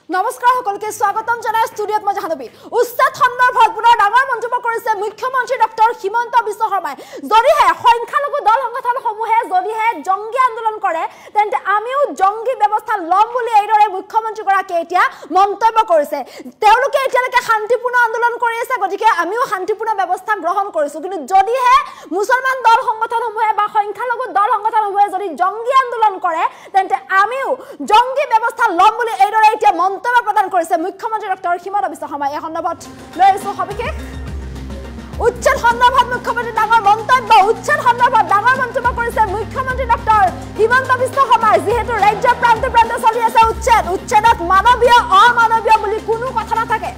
নমস্কাৰ সকলকে স্বাগতম জনাই ষ্টুডিঅত মই জাহ্নবী উচ্ছেদ সন্দৰ্ভত পুনৰ ডাঙৰ মন্তব্য কৰিছে মুখ্যমন্ত্ৰী ডক্টৰ হিমন্ত বিশ্ব শৰ্মাই যদিহে সংখ্যালঘু দল সংগঠনসমূহে যদিহে জংগী আন্দোলন কৰে তেন্তে আমিও জংগী ব্যৱস্থা লম বুলি এইদৰে মুখ্যমন্ত্ৰীগৰাকীয়ে এতিয়া মন্তব্য কৰিছে তেওঁলোকে এতিয়ালৈকে শান্তিপূৰ্ণ আন্দোলন কৰি আছে গতিকে আমিও শান্তিপূৰ্ণ ব্যৱস্থা গ্ৰহণ কৰিছো কিন্তু যদিহে মুছলমান দল সংগঠনসমূহে বা সংখ্যালঘু দল সংগঠনসমূহে যদি জংগী আন্দোলন কৰে তেন্তে আমিও জংগী ব্যৱস্থা লম বুলি এইদৰে এতিয়া মন্তব্য প্ৰদান কৰিছে মুখ্যমন্ত্ৰী ডক্টৰ হিমন্ত বিশ্ব শৰ্মাই এই সন্দৰ্ভত লৈ আহিছো সবিশেষ উচ্ছেদ সন্দৰ্ভত মুখ্যমন্ত্ৰী ডাঙৰ মন্তব্য উচ্ছেদ সন্দৰ্ভত ডাঙৰ মন্তব্য কৰিছে মুখ্যমন্ত্ৰী ডক্টৰ হিমন্ত বিশ্ব শৰ্মাই যিহেতু ৰাজ্যৰ প্ৰান্তে প্ৰান্তে চলি আছে উচ্ছেদত মানৱীয় অমানৱীয় বুলি কোনো কথা নাথাকে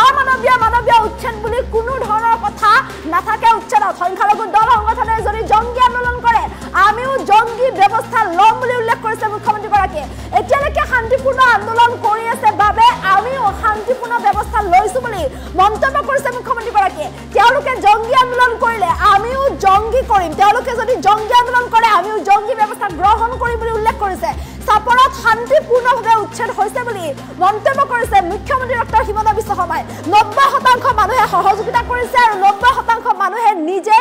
অমানৱীয় মানৱীয় উচ্ছেদ বুলি কোনো ধৰণৰ কথা নাথাকে উচ্ছেদত সংখ্যালঘু দল সংগঠনে যদি জংগী আন্দোলন কৰে আমিও জংগী ব্যৱস্থা লম বুলি উল্লেখ কৰিছে মুখ্যমন্ত্ৰীগৰাকীয়ে এতিয়ালৈকে শান্তিপূৰ্ণ আন্দোলন কৰি আছে বাবে আমিও শান্তিপূৰ্ণ ব্যৱস্থা লৈছো বুলি মন্তব্য কৰিছে মুখ্যমন্ত্ৰীগৰাকীয়ে তেওঁলোকে জংগী আন্দোলন কৰিলে আমিও জংগী কৰিম তেওঁলোকে যদি জংগী আন্দোলন কৰে আমিও জংগী ব্যৱস্থা গ্ৰহণ কৰিম বুলি উল্লেখ কৰিছে সাপৰত শান্তিপূৰ্ণভাৱে উচ্ছেদ হৈছে বুলি মন্তব্য কৰিছে মুখ্যমন্ত্ৰী ডক্টৰ হিমন্ত বিশ্ব শৰ্মাই 90% মানুহে সহযোগিতা কৰিছে আৰু 90% মানুহে নিজে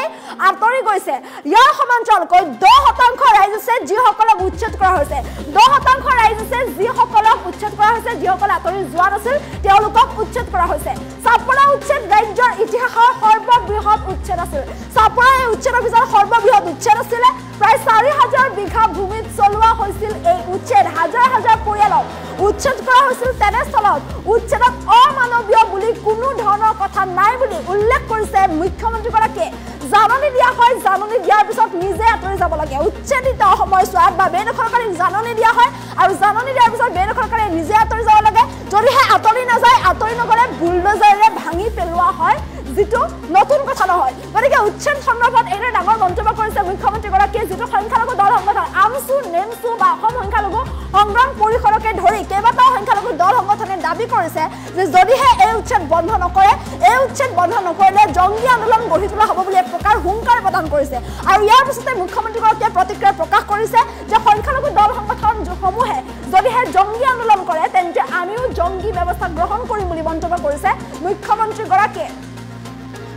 আঁতৰি গৈছে ইয়াৰ সমান্তৰালকৈ 10% ৰাইজ আছে যিসকলক উচ্ছেদ কৰা হৈছে 10% ৰাইজ আছে যিসকলক উচ্ছেদ কৰা হৈছে যিসকল আঁতৰি যোৱা নাছিল তেওঁলোকক উচ্ছেদ কৰা হৈছে সাপৰা উচ্ছেদ ৰাজ্যৰ ইতিহাসৰ সৰ্ববৃহৎ উচ্ছেদ আছিল সাপৰা এই উচ্ছেদ অভিযান সৰ্ববৃহৎ উচ্ছেদ আছিল প্ৰায় 4000 বিঘা ভূমিত চলোৱা হৈছিল এই উচ্ছেদ হাজাৰ হাজাৰ পৰিয়ালক উচ্ছেদ কৰা হৈছিল তেনেস্থলত উচ্ছেদত অমানৱীয় বুলি কোনো ধৰণৰ কথা নাই বুলি উল্লেখ কৰিছে মুখ্যমন্ত্ৰীগৰাকীয়ে জাননী দিয়া হয় জাননী দিয়াৰ পিছত নিজে আঁতৰি যাব লাগে উচ্ছেদিত সময়ছোৱাত বা বেদখলকাৰীক জাননী দিয়া হয় আৰু জাননী দিয়াৰ পিছত বেদখলকাৰীয়ে নিজে আঁতৰি যাব লাগে যদিহে আঁতৰি নাযায় আঁতৰি নগলে বুলডোজাৰেৰে ভাঙি পেলোৱা হয় যেটো নতুন কথা নহয় গতিকে উচ্ছেদ সন্দৰ্ভত এনে ডাঙৰ মন্তব্য কৰিছে মুখ্যমন্ত্ৰীগৰাকীয়ে যেটো সংখ্যালঘু দল সংগঠন আমসু নেমসু বা অসম সংখ্যালঘু সংগ্ৰাম পৰিষদকে ধৰি কেইবাটাও সংখ্যালঘু দল সংগঠনে দাবী কৰিছে যে যদিহে এই উচ্ছেদ বন্ধ নকৰে এই উচ্ছেদ বন্ধ নকৰিলে জংগী আন্দোলন গঢ়ি তোলা হ'ব বুলি এক প্ৰকাৰ হুংকাৰ প্ৰদান কৰিছে আৰু ইয়াৰ পিছতে মুখ্যমন্ত্ৰীগৰাকীয়ে প্ৰতিক্ৰিয়া প্ৰকাশ কৰিছে যে সংখ্যালঘু দল সংগঠন সমূহে যদিহে জংগী আন্দোলন কৰে তেন্তে আমিও জংগী ব্যৱস্থা গ্ৰহণ কৰিম বুলি মন্তব্য কৰিছে মুখ্যমন্ত্ৰীগৰাকীয়ে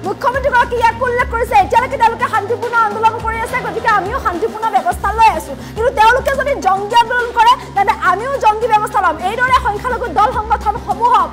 মুখ্যমন্ত্ৰীগৰাকীয়ে ইয়াক উল্লেখ কৰিছে এতিয়ালৈকে তেওঁলোকে শান্তিপূৰ্ণ আন্দোলন কৰি আছে গতিকে আমিও শান্তিপূৰ্ণ ব্যৱস্থা লৈ আছো কিন্তু তেওঁলোকে যদি জংগী আন্দোলন কৰে তেন্তে আমিও জংগী ব্যৱস্থা ল'ম এইদৰে সংখ্যালঘু দল সংগঠনসমূহক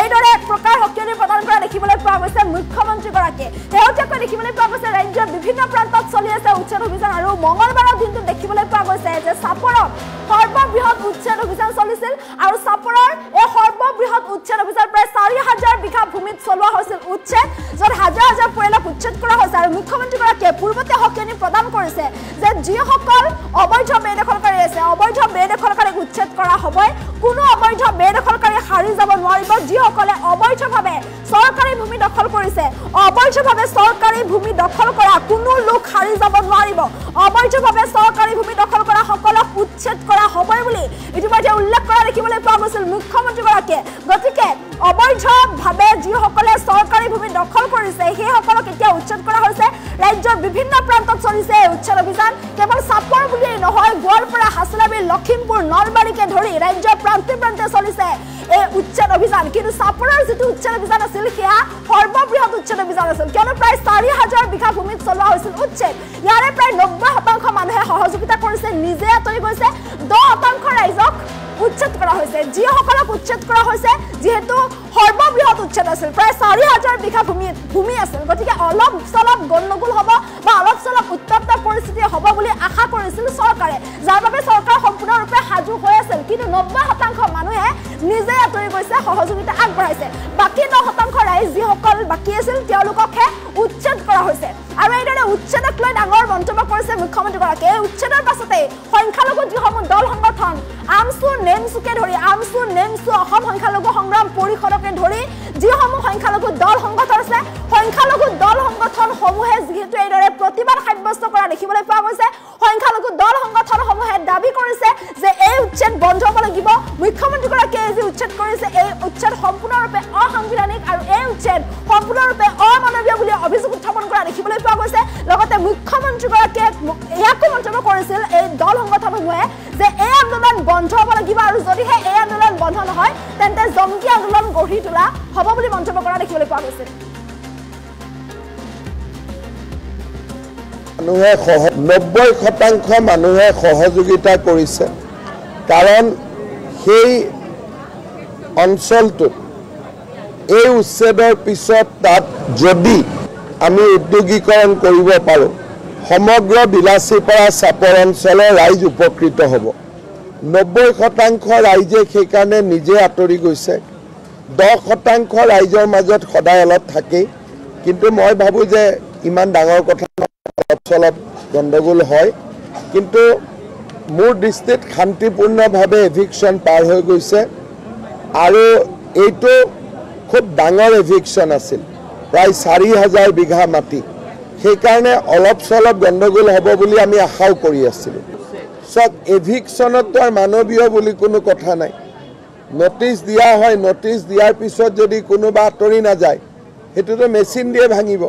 এইদৰে এক প্ৰকাৰ সক্ৰিয় প্ৰদান কৰা দেখিবলৈ পোৱা গৈছে মুখ্যমন্ত্ৰীগৰাকীয়ে শেহতীয়াকৈ দেখিবলৈ পোৱা গৈছে ৰাজ্যৰ বিভিন্ন প্ৰান্তত চলি আছে উচ্ছেদ অভিযান আৰু মঙলবাৰৰ দিনটো দেখিবলৈ পোৱা গৈছে যে সাপৰত সৰ্ববৃহৎ উচ্ছেদ অভিযান চলিছিল আৰু সাপৰৰ এই সৰ্ববৃহৎ উচ্ছেদ অভিযান প্ৰায় 4000 বিঘা ভূমিত চলোৱা হৈছিল উচ্ছেদ য'ত হাজাৰ হাজাৰ পৰিয়ালক উচ্ছেদ কৰা হৈছে আৰু মুখ্যমন্ত্ৰীগৰাকীয়ে পূৰ্বতে সক্ৰিয় প্ৰদান কৰিছে যে যিসকল অবৈধ বেদখলকাৰী আছে অবৈধ বেদখলকাৰীক উচ্ছেদ কৰা হ'বই কোনো অবৈধ বেদখলকাৰী হাৰি যাব নোৱাৰিব যিসকলে অবৈধভাৱে চৰকাৰী ভূমি দখল কৰিছে অবৈধভাৱে চৰকাৰী ভূমি দখল কৰা কোনো লোক হাৰি যাব নোৱাৰিব অবৈধভাৱে চৰকাৰী ভূমি দখল কৰা সকলক উচ্ছেদ কৰা হ'বই বুলি ইতিমধ্যে উল্লেখ কৰা দেখিবলৈ পোৱা গৈছিল মুখ্যমন্ত্ৰীগৰাকীয়ে গতিকে অবৈধভাৱে যিসকলে চৰকাৰী ভূমি দখল কৰিছে সেইসকলক এতিয়া উচ্ছেদ কৰা হৈছে ৰাজ্যৰ বিভিন্ন প্ৰান্তত চলিছে উচ্ছেদ অভিযান কেৱল সাপৰ বুলিয়েই নহয় গোৱালপাৰা হাছলাবি লখিমপুৰ নলবাৰীকে ধৰি ৰাজ্যৰ প্ৰান্তে প্ৰান্তে চলিছে এই উচ্ছেদ অভিযান কিন্তু সাপৰৰ যেটো উচ্ছেদ অভিযান আছিল সেয়া সৰ্ববৃহৎ উচ্ছেদ অভিযান আছিল কিয়নো প্ৰায় 4000 বিঘা ভূমিত চলোৱা হৈছিল উচ্ছেদ ইয়াৰে প্ৰায় 90% মানুহে সহযোগিতা কৰিছে নিজে আঁতৰি গৈছে 10% ৰাইজক উচ্ছেদ কৰা হৈছে যিসকলক উচ্ছেদ কৰা হৈছে যেহেতু সৰ্ববৃহৎ উচ্ছেদ আছিল প্ৰায় 4000 বিঘা ভূমি আছিল গতিকে অলপ চলপ গণ্ডগোল হ'ব বা অলপ চলপ উত্তপ্ত পৰিস্থিতি হ'ব বুলি আশা কৰিছিল চৰকাৰে যাৰ বাবে চৰকাৰ সম্পূৰ্ণৰূপে সাজু হৈ আছিল কিন্তু 90% মানুহে নিজে আঁতৰি গৈছে সহযোগিতা আগবঢ়াইছে বাকী 10% ৰাইজ যিসকল বাকী আছিল তেওঁলোককহে উচ্ছেদ কৰা হৈছে আৰু এইদৰে উচ্ছেদক লৈ ডাঙৰ মন্তব্য কৰিছে মুখ্যমন্ত্ৰীগৰাকীয়ে উচ্ছেদৰ পাছতে সংখ্যালঘু যিসমূহ দল সংগঠন আমসু নেমসুকে ধৰি আমসু নেমসু অসম সংখ্যালঘু সংগ্ৰাম পৰিষদকে ধৰি যিসমূহ সংখ্যালঘু দল সংগঠন আছে সংখ্যালঘু দল সংগঠনসমূহে যিহেতু এইদৰে প্ৰতিবাদ সাব্যস্ত কৰা দেখিবলৈ পোৱা গৈছে সংখ্যালঘু দল সংগঠনসমূহে দাবী কৰিছে যে এই উচ্ছেদ বন্ধ হ'ব লাগিব মুখ্যমন্ত্ৰীগৰাকীয়ে যি উচ্ছেদ কৰিছে এই উচ্ছেদ সম্পূৰ্ণৰূপে অসাংবিধানিক আৰু এই উচ্ছেদ সম্পূৰ্ণৰূপে অমানৱীয় বুলি অভিযোগ উত্থাপন কৰা দেখিবলৈ পোৱা গৈছে লগতে মুখ্যমন্ত্ৰীগৰাকীয়ে ইয়াকো মন্তব্য কৰিছিল এই দল সংগঠনসমূহে যে এই আন্দোলন বন্ধ হ'ব লাগিব আৰু যদিহে এই আন্দোলন বন্ধ নহয় তেন্তে জংগী আন্দোলন গঢ়ি তোলা হ'ব বুলি মন্তব্য কৰা দেখিবলৈ পোৱা গৈছে। মানুহে 90% মানুহে সহযোগিতা কৰিছে কাৰণ সেই অঞ্চলটোত এই উচ্ছেদৰ পিছত তাত যদি আমি উদ্যোগীকৰণ কৰিব পাৰোঁ সমগ্ৰ বিলাসীপাৰা চাপৰ অঞ্চলৰ ৰাইজ উপকৃত হ'ব। 90% ৰাইজে সেইকাৰণে নিজে আঁতৰি গৈছে। 10% ৰাইজৰ মাজত সদায় অলপ থাকেই, কিন্তু মই ভাবোঁ যে ইমান ডাঙৰ কথা অলপ গণ্ডগোল হয়, কিন্তু মোৰ দৃষ্টিত শান্তিপূৰ্ণভাৱে এভিকশ্যন পাৰ হৈ গৈছে আৰু এইটো খুব ডাঙৰ এভিকশ্যন আছিল, প্ৰায় 4000 বিঘা মাটি। সেইকাৰণে অলপ চলপ গণ্ডগোল হ'ব বুলি আমি আশাও কৰি আছিলোঁ। চব এভিকশ্যনততো আৰু মানৱীয় বুলি কোনো কথা নাই। নটিচ দিয়া হয়, নটিচ দিয়াৰ পিছত যদি কোনোবা আঁতৰি নাযায় সেইটোতো মেচিন দিয়ে ভাঙিব।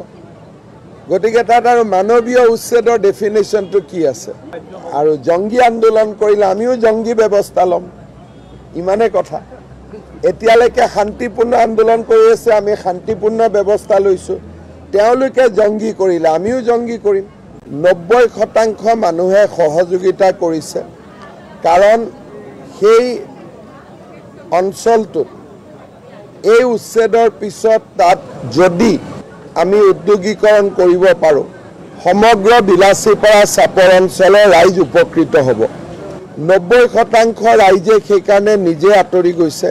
গতিকে তাত আৰু মানৱীয় উচ্ছেদৰ ডেফিনেশ্যনটো কি আছে? আৰু জংগী আন্দোলন কৰিলে আমিও জংগী ব্যৱস্থা ল'ম, ইমানে কথা। এতিয়ালৈকে শান্তিপূৰ্ণ আন্দোলন কৰি আছে, আমি শান্তিপূৰ্ণ ব্যৱস্থা লৈছোঁ। তেওঁলোকে জংগী কৰিলে আমিও জংগী কৰিম। 90% মানুহে সহযোগিতা কৰিছে কাৰণ সেই অঞ্চলটোত এই উচ্ছেদৰ পিছত তাত যদি আমি উদ্যোগীকৰণ কৰিব পাৰোঁ সমগ্ৰ বিলাসীপাৰা চাপৰ অঞ্চলৰ ৰাইজ উপকৃত হ'ব। 90% ৰাইজে সেইকাৰণে নিজে আঁতৰি গৈছে।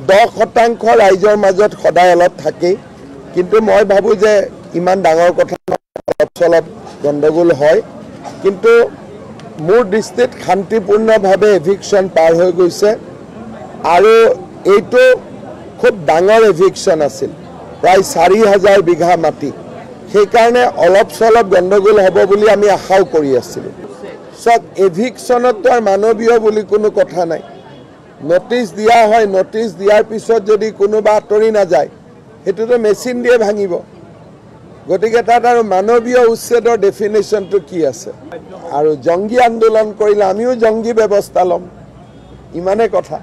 10% ৰাইজৰ মাজত সদায় অলপ থাকেই, কিন্তু মই ভাবোঁ যে ইমান ডাঙৰ কথা অলপ চলপ গণ্ডগোল হয়, কিন্তু মোৰ দৃষ্টিত শান্তিপূৰ্ণভাৱে এভিকশ্যন পাৰ হৈ গৈছে আৰু এইটো খুব ডাঙৰ এভিকশ্যন আছিল, প্ৰায় 4000 বিঘা মাটি। সেইকাৰণে অলপ চলপ গণ্ডগোল হ'ব বুলি আমি আশাও কৰি আছিলোঁ। চব এভিকশ্যনততো আৰু মানৱীয় বুলি কোনো কথা নাই। নটিচ দিয়া হয়, নটিচ দিয়াৰ পিছত যদি কোনোবা আঁতৰি নাযায় সেইটোতো মেচিন দিয়ে ভাঙিব। গতিকে তাত আৰু মানৱীয় উচ্ছেদৰ ডেফিনেশ্যনটো কি আছে? আৰু জংগী আন্দোলন কৰিলে আমিও জংগী ব্যৱস্থা ল'ম, ইমানে কথা।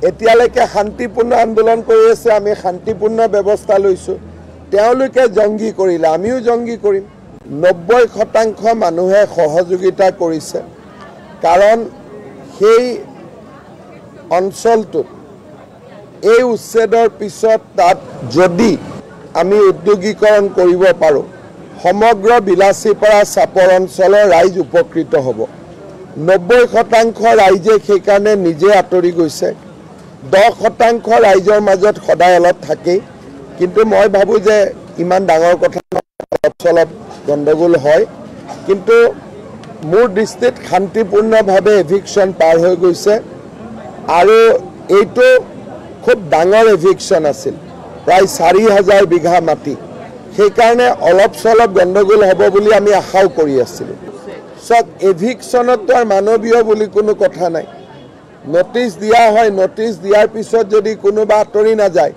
এতিয়ালৈকে শান্তিপূৰ্ণ আন্দোলন কৰি আছে, আমি শান্তিপূৰ্ণ ব্যৱস্থা লৈছোঁ। তেওঁলোকে জংগী কৰিলে আমিও জংগী কৰিম। 90% মানুহে সহযোগিতা কৰিছে কাৰণ সেই অঞ্চলটোত এই উচ্ছেদৰ পিছত তাত যদি আমি উদ্যোগীকৰণ কৰিব পাৰোঁ সমগ্ৰ বিলাসীপাৰা চাপৰ অঞ্চলৰ ৰাইজ উপকৃত হ'ব। 90% ৰাইজে সেইকাৰণে নিজে আঁতৰি গৈছে। 10% ৰাইজৰ মাজত সদায় অলপ থাকেই, কিন্তু মই ভাবোঁ যে ইমান ডাঙৰ কথা অলপ চলপ গণ্ডগোল হয়, কিন্তু মোৰ দৃষ্টিত শান্তিপূৰ্ণভাৱে এভিকশ্যন পাৰ হৈ গৈছে আৰু এইটো খুব ডাঙৰ এভিকশ্যন আছিল, প্ৰায় 4000 বিঘা মাটি। সেইকাৰণে অলপ চলপ গণ্ডগোল হ'ব বুলি আমি আশাও কৰি আছিলোঁ। চব এভিকশ্যনততো আৰু মানৱীয় বুলি কোনো কথা নাই। নটিচ দিয়া হয়, নটিচ দিয়াৰ পিছত যদি কোনোবা আঁতৰি নাযায়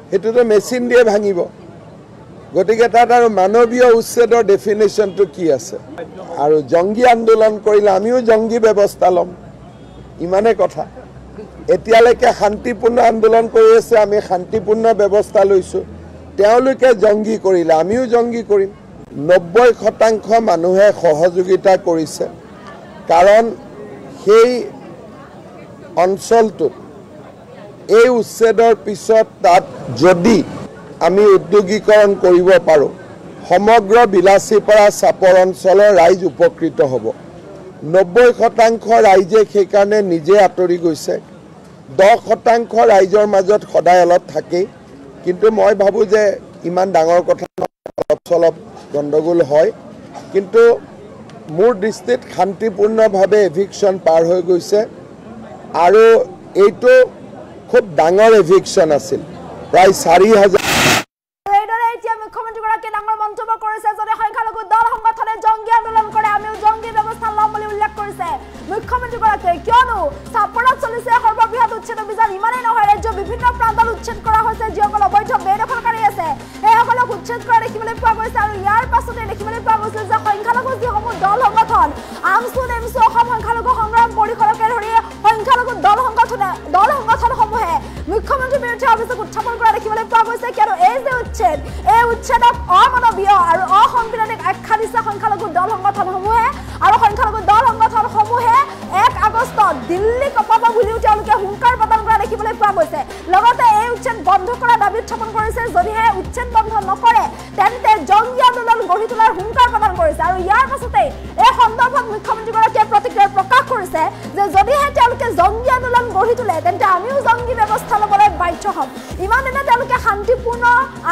সেইটোতো মেচিন দিয়ে ভাঙিব। গতিকে তাত আৰু মানৱীয় উচ্ছেদৰ ডেফিনেশ্যনটো কি আছে? আৰু জংগী আন্দোলন কৰিলে আমিও জংগী ব্যৱস্থা ল'ম, ইমানে কথা। এতিয়ালৈকে শান্তিপূৰ্ণ আন্দোলন কৰি আছে, আমি শান্তিপূৰ্ণ ব্যৱস্থা লৈছোঁ। তেওঁলোকে জংগী কৰিলে আমিও জংগী কৰিম। 90% মানুহে সহযোগিতা কৰিছে কাৰণ সেই অঞ্চলটোত এই উচ্ছেদৰ পিছত তাত যদি আমি উদ্যোগীকৰণ কৰিব পাৰোঁ সমগ্ৰ বিলাসীপাৰা চাপৰ অঞ্চলৰ ৰাইজ উপকৃত হ'ব। 90% ৰাইজে সেইকাৰণে নিজে আঁতৰি গৈছে। 10% ৰাইজৰ মাজত সদায় অলপ থাকেই, কিন্তু মই ভাবোঁ যে ইমান ডাঙৰ কথা অলপ চলপ গণ্ডগোল হয়, কিন্তু মোৰ দৃষ্টিত শান্তিপূৰ্ণভাৱে এভিকশ্যন পাৰ হৈ গৈছে আৰু এইটো খুব ডাঙৰ এভিকশ্যন আছিল, প্ৰায় 4000। এতিয়া মুখ্যমন্ত্ৰীগৰাকীয়ে ডাঙৰ মন্তব্য কৰিছে, যদি সংখ্যালঘু দল সংগঠনে জংগী আন্দোলন কৰে আমিও জংগী ব্যৱস্থা ল'ম বুলি উল্লেখ কৰিছে মুখ্যমন্ত্ৰীগৰাকীয়ে। কিয়নো চাপৰত চলিছে সৰ্ববৃহৎ উচ্ছেদ অভিযান। ইমানেই নহয়, ৰাজ্যৰ বিভিন্ন প্ৰান্তত উচ্ছেদ কৰা হৈছে যিসকল অবৈধ বেদখলকাৰী আছে, সেইসকলক উচ্ছেদ কৰা দেখিবলৈ পোৱা গৈছে। আৰু ইয়াৰ পাছতে দেখিবলৈ পোৱা গৈছে যে সংখ্যালঘু যিসমূহ দল সংগঠন, আমছু নেমছু অসম সংখ্যালঘু সংগ্ৰাম পৰিষদকে ধৰি সংখ্যালঘু দল সংগঠনসমূহে মুখ্যমন্ত্ৰী সমাবেশক উত্থাপন কৰা দেখিবলৈ পোৱা গৈছে কিয়নো এই যে উচ্ছেদ এই উচ্ছেদক অমানৱীয় আৰু অসাংবিধানিক আখ্যা দিছে সংখ্যালঘু দল সংগঠনসমূহে আৰু সংখ্যালঘু দল সংগঠনসমূহে 1 আগষ্ট দিল্লী কপাব বুলিও তেওঁলোকে হুংকাৰ প্ৰদান কৰা দেখিবলৈ পোৱা গৈছে লগতে এই উচ্ছেদ বন্ধ কৰা দাবী উত্থাপন কৰিছে যদিহে উচ্ছেদ বন্ধ নকৰে তেন্তে জংগী আন্দোলন গঢ়ি তোলাৰ হুংকাৰ প্ৰদান কৰিছে আৰু ইয়াৰ পাছতে এই সন্দৰ্ভত মুখ্যমন্ত্ৰীগৰাকীয়ে প্ৰতিক্ৰিয়া প্ৰকাশ কৰিছে যে যদিহে তেওঁলোকে জংগী আন্দোলন গঢ়ি তোলে তেন্তে আমিও জংগী ব্যৱস্থা ল'বলৈ বাধ্য হ'ম ইমান দিনে তেওঁলোকে শান্তিপূৰ্ণ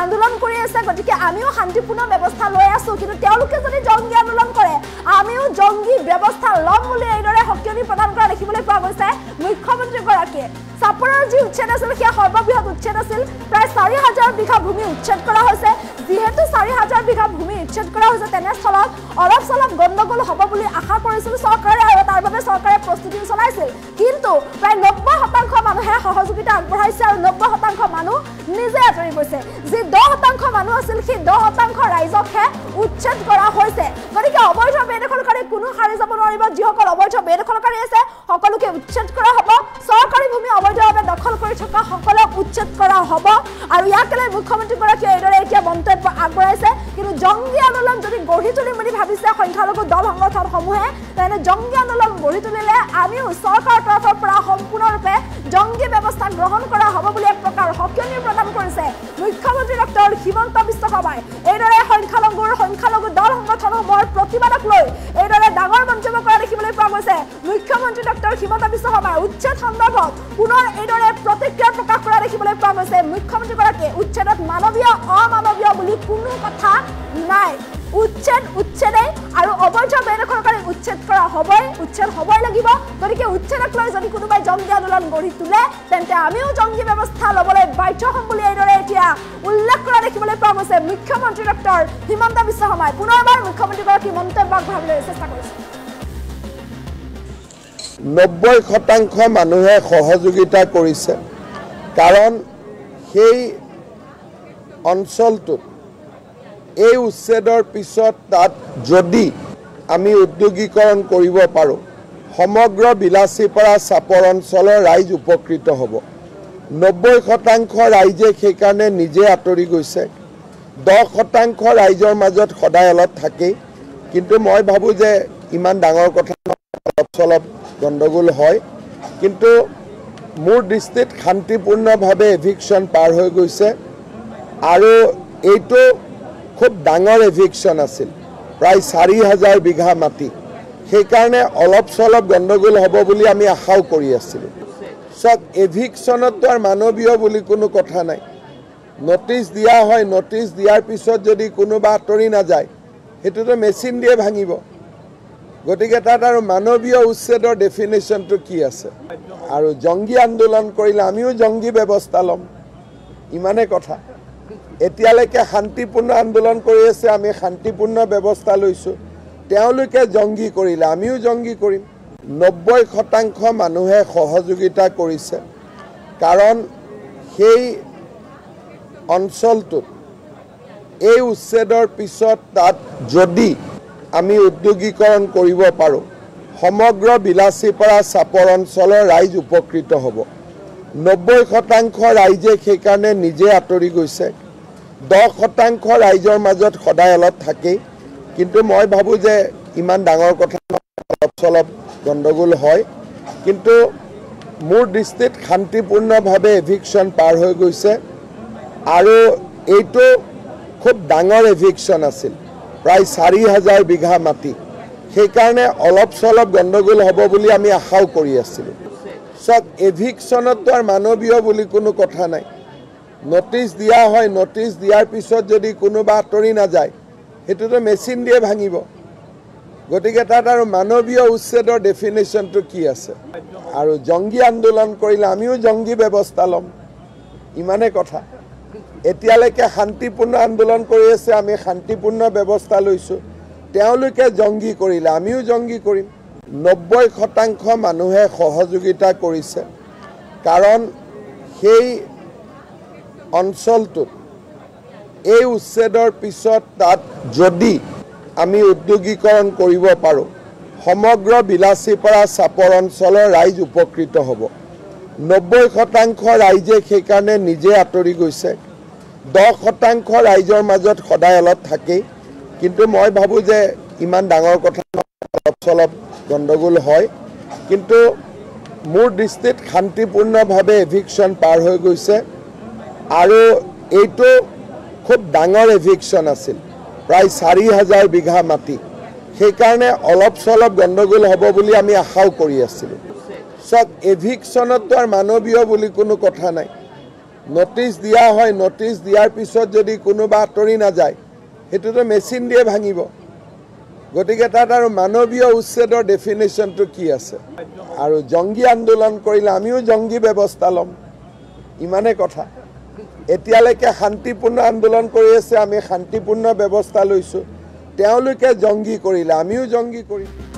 আন্দোলন কৰি আছে গতিকে আমিও শান্তিপূৰ্ণ ব্যৱস্থা লৈ আছো কিন্তু তেওঁলোকে যদি জংগী আন্দোলন কৰে আমিও জংগী ব্যৱস্থা ল'ম বুলি এইদৰে সকিয়নি প্ৰদান কৰা দেখিবলৈ পোৱা গৈছে মুখ্যমন্ত্ৰীগৰাকীয়ে চাপৰৰ যি উচ্ছেদ আছিল সেয়া সৰ্ববৃহৎ উচ্ছেদ আছিল প্ৰায় 4,000 বিঘা ভূমি উচ্ছেদ কৰা হৈছে যিহেতু 4,000 বিঘা ভূমি উচ্ছেদ কৰা হৈছে তেনেস্থলত অলপ চলপ গণ্ডগোল হ'ব বুলি আশা কৰিছিল চৰকাৰে আৰু তাৰ বাবে চৰকাৰে প্ৰস্তুতি চলাইছিল কিন্তু প্ৰায় 90% মানুহে সহযোগিতা আগবঢ়াইছে আৰু 90% মানুহ নিজে আঁতৰি গৈছে যি 10% মানুহ আছিল সেই 10% ৰাইজকহে উচ্ছেদ কৰা হৈছে গতিকে অবৈধ বেদখলকাৰী কোনো সাৰি যাব নোৱাৰিব যিসকল অবৈধ বেদখলকাৰী আছে সকলোকে উচ্ছেদ কৰা হ'ব চৰকাৰী ভূমি অবৈধভাৱে দখল কৰি থকা সকলক উচ্ছেদ কৰা হ'ব আৰু ইয়াক লৈ মুখ্যমন্ত্ৰীগৰাকীয়ে এইদৰে এতিয়া মন্তব্য আগবঢ়াইছে কিন্তু জংগী আন্দোলন যদি গঢ়ি তুলিম বুলি ভাবিছে সংখ্যালঘু দল সংগঠনসমূহে তেনে জংগী আন্দোলন গঢ়ি তুলিলে আমিও চৰকাৰৰ তৰফৰ পৰা সম্পূৰ্ণৰূপে জংগী ব্যৱস্থা গ্ৰহণ কৰা হ'ব বুলি এক প্ৰকাৰ সকিয়নি প্ৰদান কৰিছে মুখ্যমন্ত্ৰী ডক্টৰ হিমন্ত বিশ্ব শৰ্মাই এইদৰে সংখ্যালঘু দল সংগঠনসমূহৰ প্ৰতিবাদক লৈ এইদৰে ডাঙৰ মন্তব্য কৰা দেখিবলৈ পোৱা গৈছে মুখ্যমন্ত্ৰী ডক্টৰ হিমন্ত বিশ্ব শৰ্মাই উচ্ছেদ সন্দৰ্ভত পুনৰ এইদৰে প্ৰতিক্ৰিয়া প্ৰকাশ কৰা দেখিবলৈ পোৱা গৈছে মুখ্যমন্ত্ৰীগৰাকীয়ে উচ্ছেদত মানৱীয় অমানৱীয় বুলি কোনো কথা নাই উচ্ছেদে আৰু অবৈধ বেদখলকাৰী উচ্ছেদ কৰা হ'বই লাগিব গতিকে উচ্ছেদক লৈ যদি কোনোবাই জংগী আন্দোলন গঢ়ি তোলে তেন্তে আমিও জংগী ব্যৱস্থা ল'বলৈ বাধ্য হ'ম বুলি এইদৰে এতিয়া উল্লেখ কৰা দেখিবলৈ পোৱা গৈছে মুখ্যমন্ত্ৰী ডক্টৰ হিমন্ত বিশ্ব শৰ্মাই পুনৰবাৰ মুখ্যমন্ত্ৰীগৰাকী মন্তব্য আগবঢ়াবলৈ চেষ্টা কৰিছে 90% মানুহে সহযোগিতা কৰিছে কাৰণ সেই অঞ্চলটোত এই উচ্ছেদৰ পিছত তাত যদি আমি উদ্যোগীকৰণ কৰিব পাৰোঁ সমগ্ৰ বিলাসীপাৰা চাপৰ অঞ্চলৰ ৰাইজ উপকৃত হ'ব 90% ৰাইজে সেইকাৰণে নিজে আঁতৰি গৈছে 10% ৰাইজৰ মাজত সদায় অলপ থাকেই কিন্তু মই ভাবোঁ যে ইমান ডাঙৰ কথা অলপ চলপ গণ্ডগোল হয় কিন্তু মোৰ দৃষ্টিত শান্তিপূৰ্ণভাৱে এভিকশ্যন পাৰ হৈ গৈছে আৰু এইটো খুব ডাঙৰ এভিকশ্যন আছিল প্ৰায় 4,000 বিঘা মাটি সেইকাৰণে অলপ চলপ গণ্ডগোল হ'ব বুলি আমি আশাও কৰি আছিলোঁ চব এভিকশ্যনততো আৰু মানৱীয় বুলি কোনো কথা নাই নটিচ দিয়া হয় নটিচ দিয়াৰ পিছত যদি কোনোবা আঁতৰি নাযায় সেইটোতো মেচিন দিয়ে ভাঙিব গতিকে তাত আৰু মানৱীয় উচ্ছেদৰ ডেফিনেশ্যনটো কি আছে আৰু জংগী আন্দোলন কৰিলে আমিও জংগী ব্যৱস্থা ল'ম ইমানে কথা এতিয়ালৈকে শান্তিপূৰ্ণ আন্দোলন কৰি আছে আমি শান্তিপূৰ্ণ ব্যৱস্থা লৈছোঁ তেওঁলোকে জংগী কৰিলে আমিও জংগী কৰিম 90% মানুহে সহযোগিতা কৰিছে কাৰণ সেই অঞ্চলটোত এই উচ্ছেদৰ পিছত তাত যদি আমি উদ্যোগীকৰণ কৰিব পাৰোঁ সমগ্ৰ বিলাসীপাৰা চাপৰ অঞ্চলৰ ৰাইজ উপকৃত হ'ব 90% ৰাইজে সেইকাৰণে নিজে আঁতৰি গৈছে 10% ৰাইজৰ মাজত সদায় অলপ থাকেই কিন্তু মই ভাবোঁ যে ইমান ডাঙৰ কথা অলপ চলপ গণ্ডগোল হয় কিন্তু মোৰ দৃষ্টিত শান্তিপূৰ্ণভাৱে এভিকশ্যন পাৰ হৈ গৈছে আৰু এইটো খুব ডাঙৰ এভিকশ্যন আছিল প্ৰায় 4,000 বিঘা মাটি সেইকাৰণে অলপ চলপ গণ্ডগোল হ'ব বুলি আমি আশাও কৰি আছিলোঁ চব এভিকশ্যনততো আৰু মানৱীয় বুলি কোনো কথা নাই নটিচ দিয়া হয় নটিচ দিয়াৰ পিছত যদি কোনোবা আঁতৰি নাযায় সেইটোতো মেচিন দিয়ে ভাঙিব গতিকে তাত আৰু মানৱীয় উচ্ছেদৰ ডেফিনেশ্যনটো কি আছে আৰু জংগী আন্দোলন কৰিলে আমিও জংগী ব্যৱস্থা ল'ম ইমানে কথা এতিয়ালৈকে শান্তিপূৰ্ণ আন্দোলন কৰি আছে আমি শান্তিপূৰ্ণ ব্যৱস্থা লৈছোঁ তেওঁলোকে জংগী কৰিলে আমিও জংগী কৰিম 90% মানুহে সহযোগিতা কৰিছে কাৰণ সেই অঞ্চলটোত এই উচ্ছেদৰ পিছত তাত যদি আমি উদ্যোগীকৰণ কৰিব পাৰোঁ সমগ্ৰ বিলাসীপাৰা চাপৰ অঞ্চলৰ ৰাইজ উপকৃত হ'ব 90% ৰাইজে সেইকাৰণে নিজে আঁতৰি গৈছে 10% ৰাইজৰ মাজত সদায় অলপ থাকেই কিন্তু মই ভাবোঁ যে ইমান ডাঙৰ কথা অলপ গণ্ডগোল হয় কিন্তু মোৰ দৃষ্টিত শান্তিপূৰ্ণভাৱে এভিকশ্যন পাৰ হৈ গৈছে আৰু এইটো খুব ডাঙৰ এভিকশ্যন আছিল প্ৰায় 4,000 বিঘা মাটি সেইকাৰণে অলপ গণ্ডগোল হ'ব বুলি আমি আশাও কৰি আছিলোঁ সব এভিকশ্যনতো আৰু মানৱীয় বুলি কোনো কথা নাই নটিচ দিয়া হয় নটিচ দিয়াৰ পিছত যদি কোনোবা আঁতৰি নাযায় সেইটোতো মেচিন দিয়ে ভাঙিব গতিকে তাত আৰু মানৱীয় উচ্ছেদৰ ডেফিনেশ্যনটো কি আছে আৰু জংগী আন্দোলন কৰিলে আমিও জংগী ব্যৱস্থা ল'ম ইমানে কথা এতিয়ালৈকে শান্তিপূৰ্ণ আন্দোলন কৰি আছে আমি শান্তিপূৰ্ণ ব্যৱস্থা লৈছোঁ তেওঁলোকে জংগী কৰিলে আমিও জংগী কৰিম